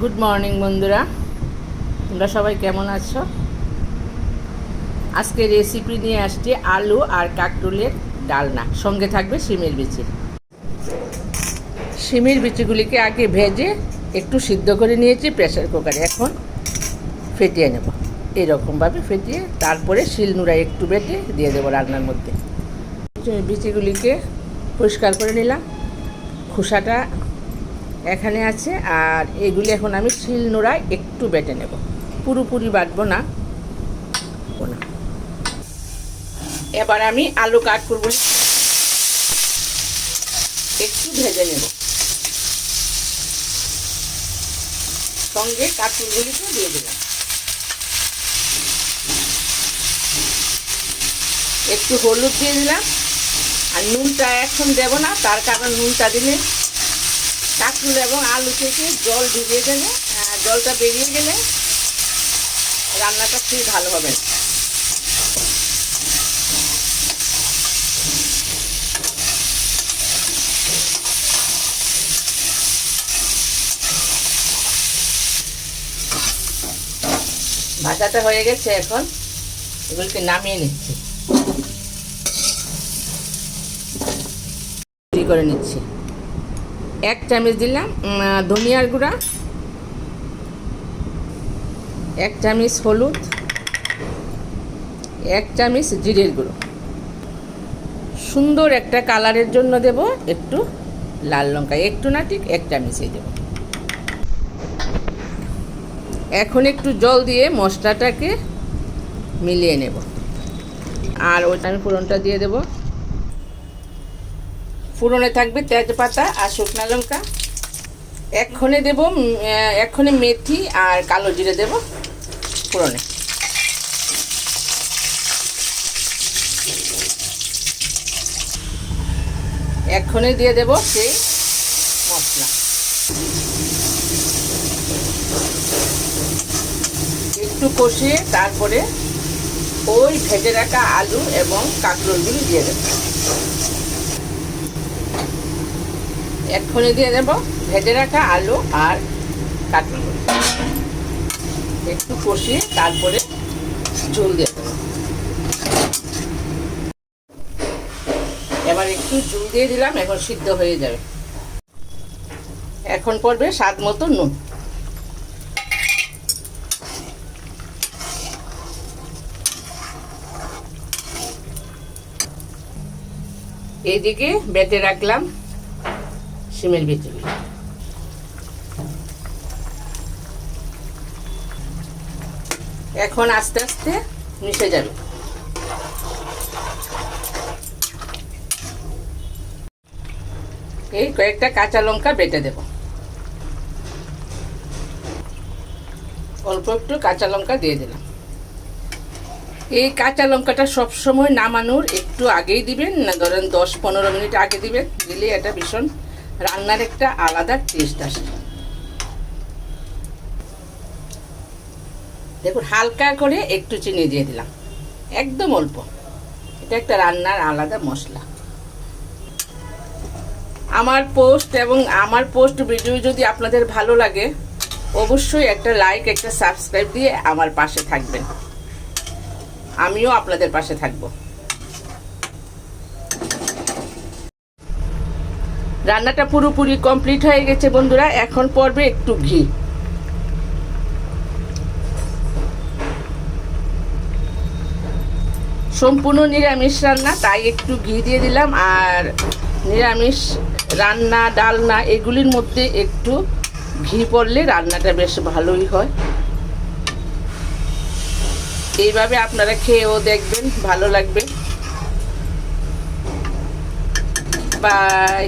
Good morning বন্ধুরা, তোমরা সবাই কেমন আছো? আজকে রেসিপি নিয়ে আসছি আলু আর কাঁকরোলের ডালনা, সঙ্গে থাকবে শিমের বিচি। শিমের বিচিগুলিকে আগে ভেজে একটু সিদ্ধ করে নিয়েছি প্রেসার কুকারে। এখন ফেটিয়ে নেব, এরকমভাবে ফেটিয়ে তারপরে শিলনোড়ায় একটু বেটে দিয়ে দেবো রান্নার মধ্যে। বিচিগুলিকে পরিষ্কার করে নিলাম, খোসাটা এখানে আছে। আর এগুলি এখন আমি শিলনোড়ায় একটু বেটে নেব, পুরোপুরি বাটবো না। এবার আমি আলু কাঁকরোলগুলি একটু ভেজে নেব, সঙ্গে কাঁকরোলগুলিকে দিয়ে দিলাম। একটু হলুদ দিয়ে দিলাম। আর নুনটা এখন দেব না, তার কারণ নুনটা দিলে কাঁকরোল এবং আলু থেকে জল ঢুকিয়ে দেবে। জলটা বেরিয়ে গেলে রান্নাটা খুব ভালো হবে। ভাজাটা হয়ে গেছে, এখন এগুলোকে নামিয়ে নিচ্ছি, করে নিচ্ছি। 1 চামচ দিলাম ধনিয়ার গুঁড়া, 1 চামচ হলুদ, 1 চামচ জিরের গুঁড়ো। সুন্দর একটা কালারের জন্য দেব একটু লাল লঙ্কা, একটু না ঠিক 1 চামচই দেব। এখন একটু জল দিয়ে মশলাটাকে মিলিয়ে নেব। আর ওইটা আমি ফোড়নটা দিয়ে দেব। ফোড়নে থাকবে তেজপাতা আর শুকনো লঙ্কা। এক্ষণে দেব, এক্ষণে মেথি আর কালো জিরে দেব ফোড়নে। এক্ষণে দিয়ে দেব সেই মশলা। একটু কষিয়ে তারপরে ওই ভেজে রাখা আলু এবং কাঁকরোলগুলি দিয়ে দেব। এক্ষণে দিয়ে দেব ভেজে রাখা আলু আর কাঁকরোল, একটু কষিয়ে তারপরে ঝোল দিয়ে দেব। এবার একটু ঝোল দিয়ে দিলাম, এখন সিদ্ধ হয়ে যাবে। এখন পড়বে স্বাদ মতো নুন। এইদিকে বেটে রাখলাম শিমের বিচিগুলি। এখন আস্তে আস্তে মিশে যাবে। এই কয়েকটা কাঁচা লঙ্কা বেটে দেব, অল্প একটু কাঁচা লঙ্কা দিয়ে দিলাম। এই কাঁচা লঙ্কাটা সবসময় নামানোর একটু আগেই দিবেন, না ধরেন 10-15 মিনিট আগে দিবেন, দিলে এটা ভীষণ রান্নার একটা আলাদা টেস্ট আসে। দেখুন, হালকা করে একটু চিনি দিয়ে দিলাম, একদম অল্প। এটা একটা রান্নার আলাদা মশলা। আমার পোস্ট ভিডিও যদি আপনাদের ভালো লাগে, অবশ্যই একটা লাইক, একটা সাবস্ক্রাইব দিয়ে আমার পাশে থাকবেন। আমিও আপনাদের পাশে থাকব। রান্নাটা পুরোপুরি কমপ্লিট হয়ে গেছে বন্ধুরা। এখন পড়বে একটু ঘি। সম্পূর্ণ নিরামিষ রান্না, তাই একটু ঘি দিয়ে দিলাম। আর নিরামিষ রান্না, ডালনা এগুলির মধ্যে একটু ঘি পড়লে রান্নাটা বেশ ভালোই হয়। এইভাবে আপনারা খেয়েও দেখবেন, ভালো লাগবে। বাই।